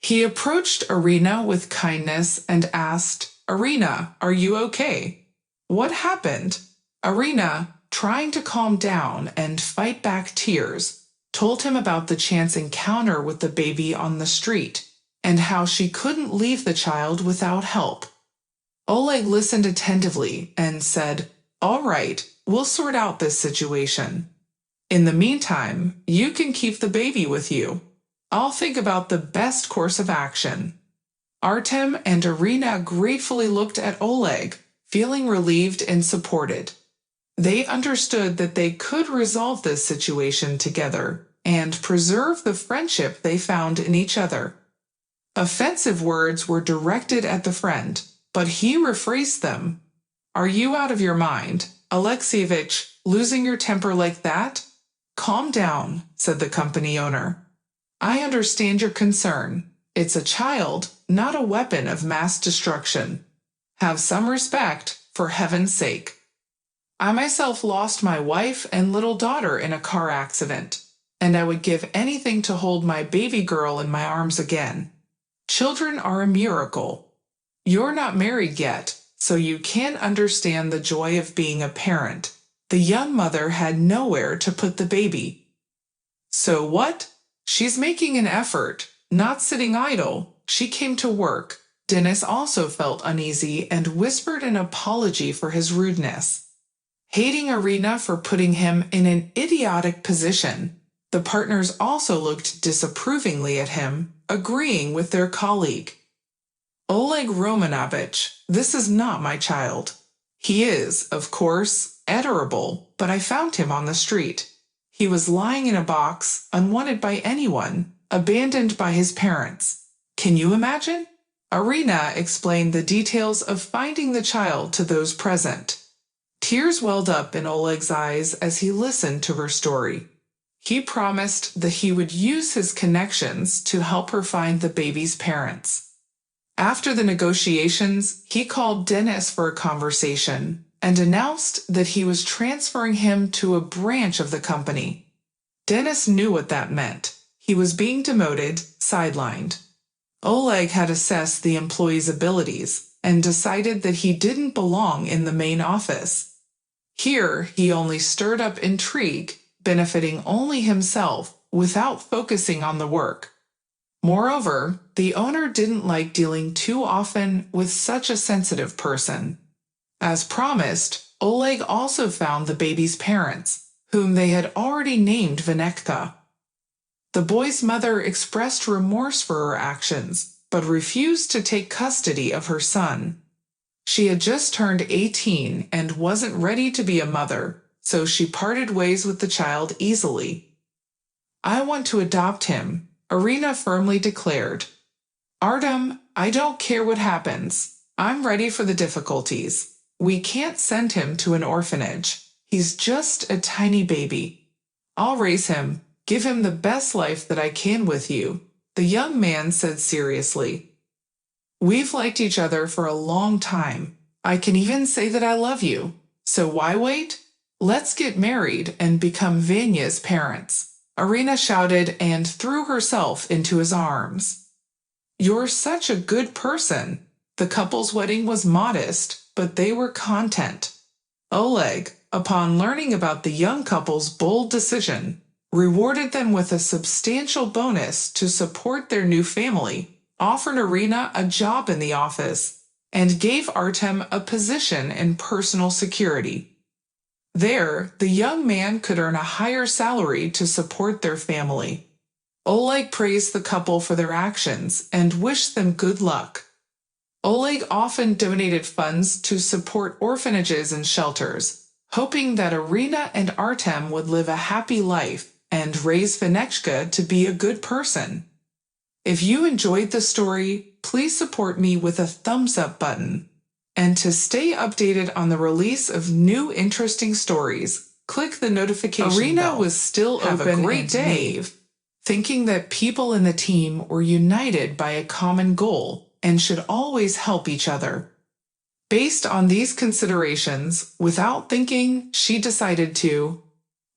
He approached Irina with kindness and asked, "Irina, are you okay? What happened?" Irina, trying to calm down and fight back tears, told him about the chance encounter with the baby on the street and how she couldn't leave the child without help. Oleg listened attentively and said, "All right, we'll sort out this situation. In the meantime, you can keep the baby with you. I'll think about the best course of action." Artem and Irina gratefully looked at Oleg, feeling relieved and supported. They understood that they could resolve this situation together and preserve the friendship they found in each other. Offensive words were directed at the friend, but he rephrased them. "Are you out of your mind, Alexievich, losing your temper like that?" "Calm down," said the company owner. "I understand your concern. It's a child, not a weapon of mass destruction. Have some respect, for heaven's sake. I myself lost my wife and little daughter in a car accident, and I would give anything to hold my baby girl in my arms again. Children are a miracle. You're not married yet, so you can't understand the joy of being a parent." The young mother had nowhere to put the baby. "So what? She's making an effort, not sitting idle. She came to work." Dennis also felt uneasy and whispered an apology for his rudeness. Hating Irina for putting him in an idiotic position, the partners also looked disapprovingly at him, agreeing with their colleague. "Oleg Romanovich, this is not my child. He is, of course, adorable, but I found him on the street. He was lying in a box, unwanted by anyone, abandoned by his parents. Can you imagine?" Irina explained the details of finding the child to those present. Tears welled up in Oleg's eyes as he listened to her story. He promised that he would use his connections to help her find the baby's parents. After the negotiations, he called Dennis for a conversation and announced that he was transferring him to a branch of the company. Dennis knew what that meant. He was being demoted, sidelined. Oleg had assessed the employee's abilities and decided that he didn't belong in the main office. Here, he only stirred up intrigue, benefiting only himself without focusing on the work. Moreover, the owner didn't like dealing too often with such a sensitive person. As promised, Oleg also found the baby's parents, whom they had already named Venetka. The boy's mother expressed remorse for her actions, but refused to take custody of her son. She had just turned 18 and wasn't ready to be a mother, so she parted ways with the child easily. "I want to adopt him," Irina firmly declared. "Artem, I don't care what happens. I'm ready for the difficulties. We can't send him to an orphanage. He's just a tiny baby. I'll raise him, give him the best life that I can with you," the young man said seriously. "We've liked each other for a long time. I can even say that I love you. So why wait? Let's get married and become Vanya's parents," Irina shouted and threw herself into his arms. "You're such a good person." The couple's wedding was modest, but they were content. Oleg, upon learning about the young couple's bold decision, rewarded them with a substantial bonus to support their new family, offered Irina a job in the office, and gave Artem a position in personal security. There, the young man could earn a higher salary to support their family. Oleg praised the couple for their actions and wished them good luck. Oleg often donated funds to support orphanages and shelters, hoping that Irina and Artem would live a happy life and raise Venechka to be a good person. If you enjoyed the story, please support me with a thumbs up button. And to stay updated on the release of new interesting stories, click the notification bell. Irina was still open and naive, thinking that people in the team were united by a common goal and should always help each other. Based on these considerations, without thinking, she decided to.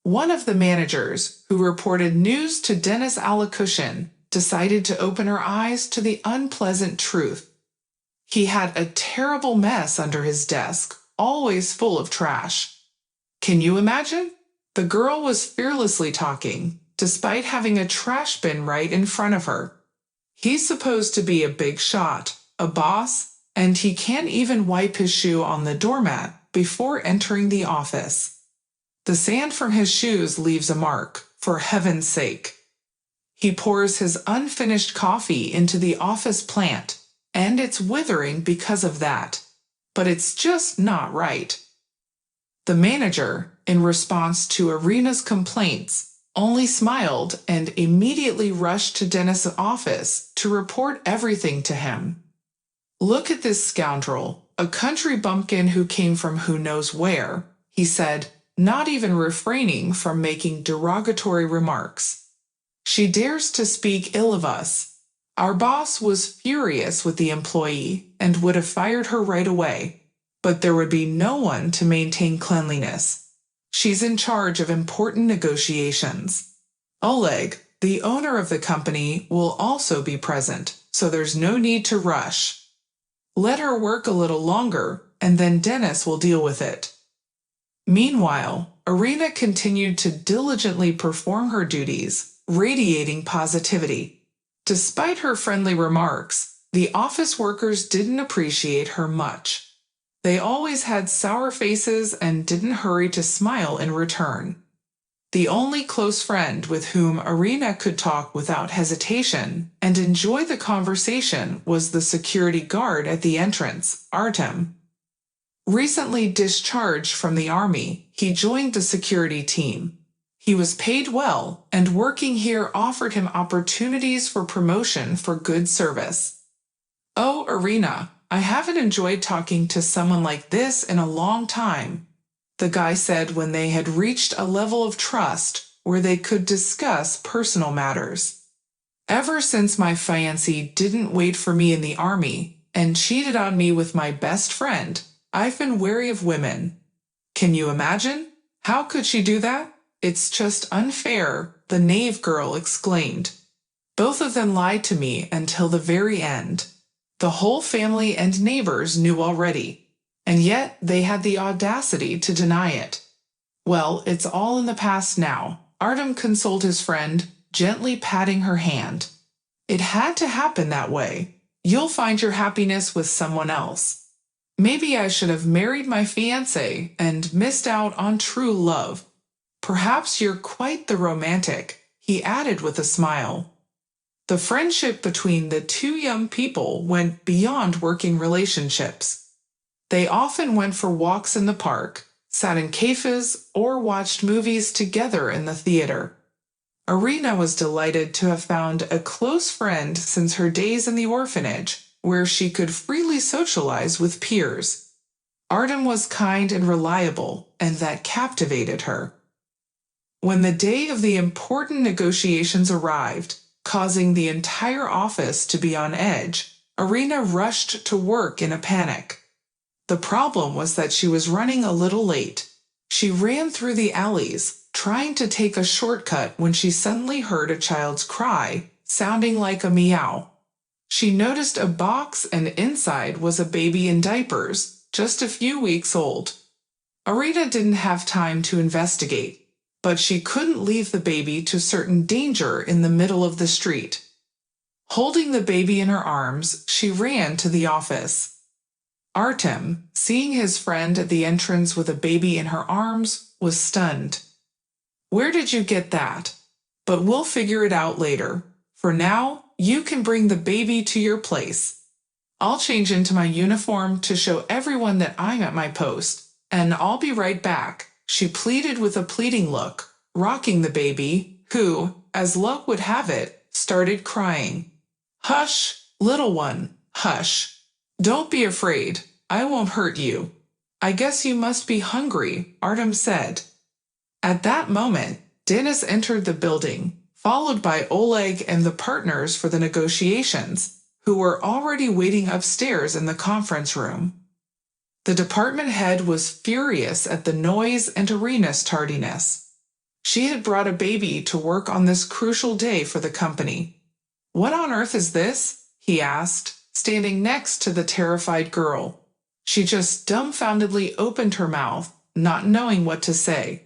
One of the managers, who reported news to Denis Alakushin, decided to open her eyes to the unpleasant truth. He had a terrible mess under his desk, always full of trash. Can you imagine? The girl was fearlessly talking, despite having a trash bin right in front of her. He's supposed to be a big shot, a boss, and he can't even wipe his shoe on the doormat before entering the office. The sand from his shoes leaves a mark, for heaven's sake. He pours his unfinished coffee into the office plant, and it's withering because of that. But it's just not right. The manager, in response to Arena's complaints, only smiled and immediately rushed to Dennis' office to report everything to him. "Look at this scoundrel, a country bumpkin who came from who knows where," he said, not even refraining from making derogatory remarks. "She dares to speak ill of us." Our boss was furious with the employee and would have fired her right away, but there would be no one to maintain cleanliness. She's in charge of important negotiations. Oleg, the owner of the company, will also be present, so there's no need to rush. Let her work a little longer, and then Dennis will deal with it. Meanwhile, Arena continued to diligently perform her duties, radiating positivity. Despite her friendly remarks, the office workers didn't appreciate her much. They always had sour faces and didn't hurry to smile in return. The only close friend with whom Arena could talk without hesitation and enjoy the conversation was the security guard at the entrance, Artem. Recently discharged from the army, he joined the security team. He was paid well, and working here offered him opportunities for promotion for good service. "Oh, Arena, I haven't enjoyed talking to someone like this in a long time," the guy said when they had reached a level of trust where they could discuss personal matters. "Ever since my fiancé didn't wait for me in the army and cheated on me with my best friend, I've been wary of women." "Can you imagine? How could she do that? It's just unfair," the naive girl exclaimed. "Both of them lied to me until the very end. The whole family and neighbors knew already, and yet they had the audacity to deny it." "Well, it's all in the past now," Artem consoled his friend, gently patting her hand. "It had to happen that way. You'll find your happiness with someone else. Maybe I should have married my fiancé and missed out on true love. Perhaps you're quite the romantic," he added with a smile. The friendship between the two young people went beyond working relationships. They often went for walks in the park, sat in cafes, or watched movies together in the theater. Arena was delighted to have found a close friend since her days in the orphanage, where she could freely socialize with peers. Artem was kind and reliable, and that captivated her. When the day of the important negotiations arrived, causing the entire office to be on edge, Arena rushed to work in a panic. The problem was that she was running a little late. She ran through the alleys, trying to take a shortcut when she suddenly heard a child's cry, sounding like a meow. She noticed a box, and inside was a baby in diapers, just a few weeks old. Arena didn't have time to investigate, but she couldn't leave the baby to certain danger in the middle of the street. Holding the baby in her arms, she ran to the office. Artem, seeing his friend at the entrance with a baby in her arms, was stunned. "Where did you get that? But we'll figure it out later. For now, you can bring the baby to your place. I'll change into my uniform to show everyone that I'm at my post, and I'll be right back," she pleaded with a pleading look, rocking the baby, who, as luck would have it, started crying. "Hush, little one, hush. Don't be afraid, I won't hurt you. I guess you must be hungry," Artem said. At that moment, Dennis entered the building, followed by Oleg and the partners for the negotiations, who were already waiting upstairs in the conference room. The department head was furious at the noise and Arena's tardiness. She had brought a baby to work on this crucial day for the company. "What on earth is this?" he asked, standing next to the terrified girl. She just dumbfoundedly opened her mouth, not knowing what to say.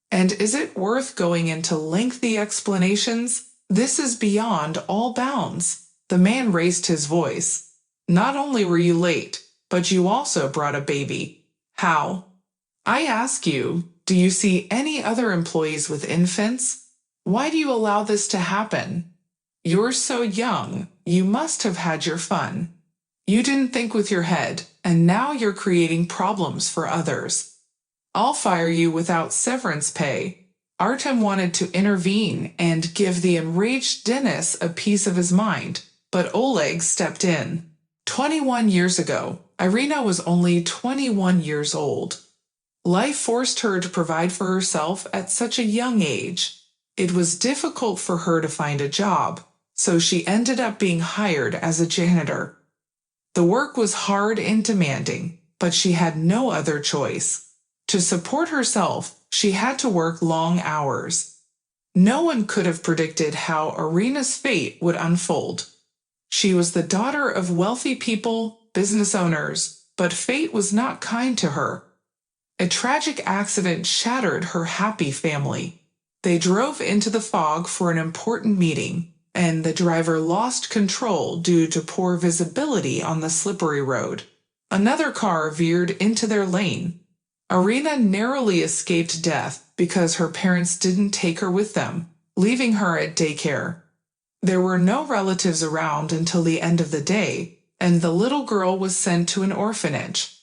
"And is it worth going into lengthy explanations? This is beyond all bounds." The man raised his voice. "Not only were you late, but you also brought a baby. How? I ask you, do you see any other employees with infants? Why do you allow this to happen? You're so young, you must have had your fun. You didn't think with your head, and now you're creating problems for others. I'll fire you without severance pay." Artem wanted to intervene and give the enraged Dennis a piece of his mind, but Oleg stepped in. 21 years ago, Irina was only 21 years old. Life forced her to provide for herself at such a young age. It was difficult for her to find a job, so she ended up being hired as a janitor. The work was hard and demanding, but she had no other choice. To support herself, she had to work long hours. No one could have predicted how Irina's fate would unfold. She was the daughter of wealthy people, business owners, but fate was not kind to her. A tragic accident shattered her happy family. They drove into the fog for an important meeting, and the driver lost control due to poor visibility on the slippery road. Another car veered into their lane. Irina narrowly escaped death because her parents didn't take her with them, leaving her at daycare. There were no relatives around until the end of the day, and the little girl was sent to an orphanage.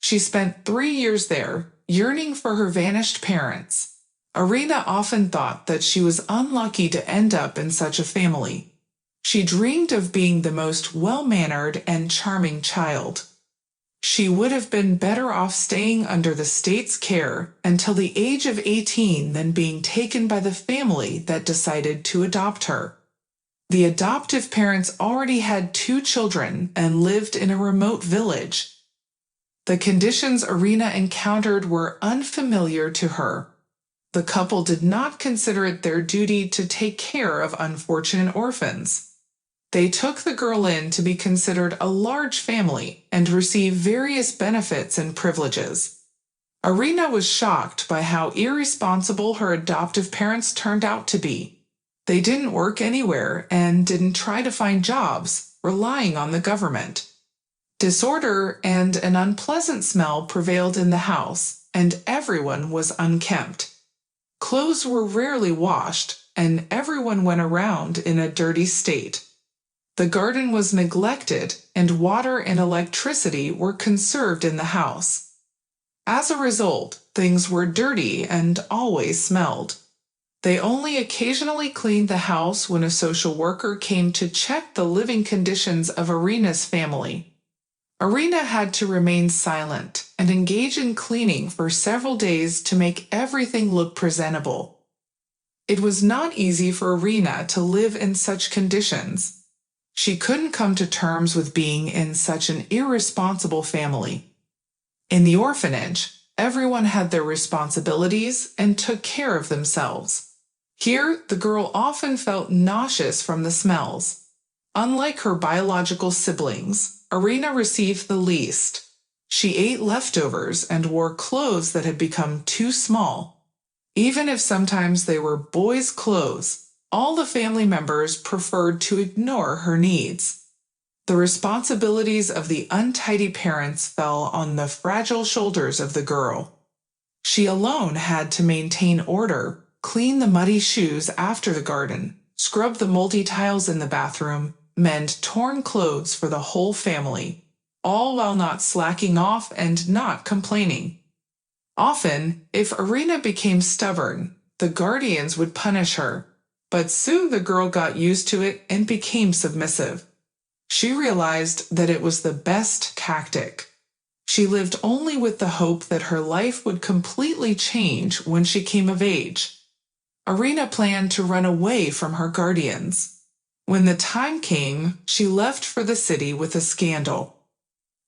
She spent 3 years there, yearning for her vanished parents. Irina often thought that she was unlucky to end up in such a family. She dreamed of being the most well-mannered and charming child. She would have been better off staying under the state's care until the age of 18 than being taken by the family that decided to adopt her. The adoptive parents already had 2 children and lived in a remote village. The conditions Irina encountered were unfamiliar to her. The couple did not consider it their duty to take care of unfortunate orphans. They took the girl in to be considered a large family and receive various benefits and privileges. Irina was shocked by how irresponsible her adoptive parents turned out to be. They didn't work anywhere and didn't try to find jobs, relying on the government. Disorder and an unpleasant smell prevailed in the house, and everyone was unkempt. Clothes were rarely washed, and everyone went around in a dirty state. The garden was neglected, and water and electricity were conserved in the house. As a result, things were dirty and always smelled. They only occasionally cleaned the house when a social worker came to check the living conditions of Irina's family. Irina had to remain silent and engage in cleaning for several days to make everything look presentable. It was not easy for Irina to live in such conditions. She couldn't come to terms with being in such an irresponsible family. In the orphanage, everyone had their responsibilities and took care of themselves. Here, the girl often felt nauseous from the smells. Unlike her biological siblings, Irina received the least. She ate leftovers and wore clothes that had become too small. Even if sometimes they were boys' clothes, all the family members preferred to ignore her needs. The responsibilities of the untidy parents fell on the fragile shoulders of the girl. She alone had to maintain order, clean the muddy shoes after the garden, scrub the moldy tiles in the bathroom, mend torn clothes for the whole family, all while not slacking off and not complaining. Often, if Irina became stubborn, the guardians would punish her. But soon the girl got used to it and became submissive. She realized that it was the best tactic. She lived only with the hope that her life would completely change when she came of age. Irina planned to run away from her guardians. When the time came, she left for the city with a scandal.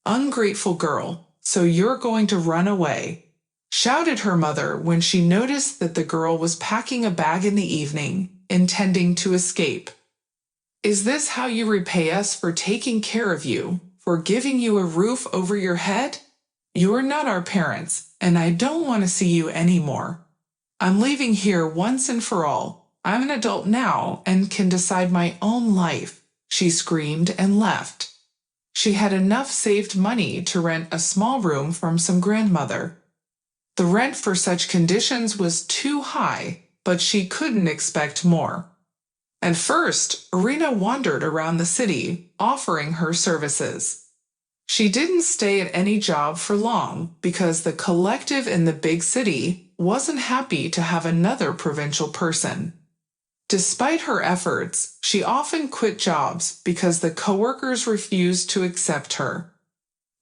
"Ungrateful girl, so you're going to run away," shouted her mother when she noticed that the girl was packing a bag in the evening, intending to escape. Is this how you repay us for taking care of you, for giving you a roof over your head? You're not our parents, and I don't want to see you anymore. I'm leaving here once and for all. I'm an adult now and can decide my own life, she screamed and left. She had enough saved money to rent a small room from some grandmother. The rent for such conditions was too high, but she couldn't expect more. At first, Irina wandered around the city, offering her services. She didn't stay at any job for long because the collective in the big city wasn't happy to have another provincial person. Despite her efforts, she often quit jobs because the coworkers refused to accept her.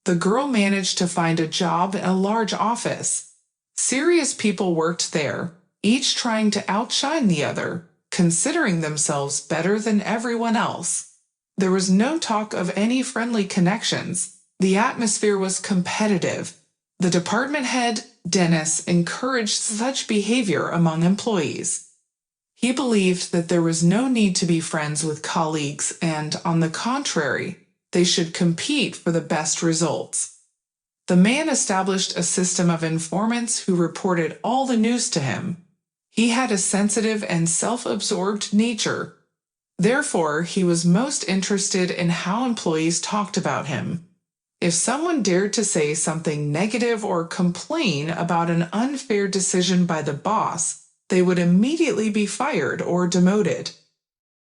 The girl managed to find a job in a large office. Serious people worked there, each trying to outshine the other, considering themselves better than everyone else. There was no talk of any friendly connections. The atmosphere was competitive. The department head, Dennis, encouraged such behavior among employees. He believed that there was no need to be friends with colleagues and, on the contrary, they should compete for the best results. The man established a system of informants who reported all the news to him. He had a sensitive and self-absorbed nature. Therefore, he was most interested in how employees talked about him. If someone dared to say something negative or complain about an unfair decision by the boss, they would immediately be fired or demoted.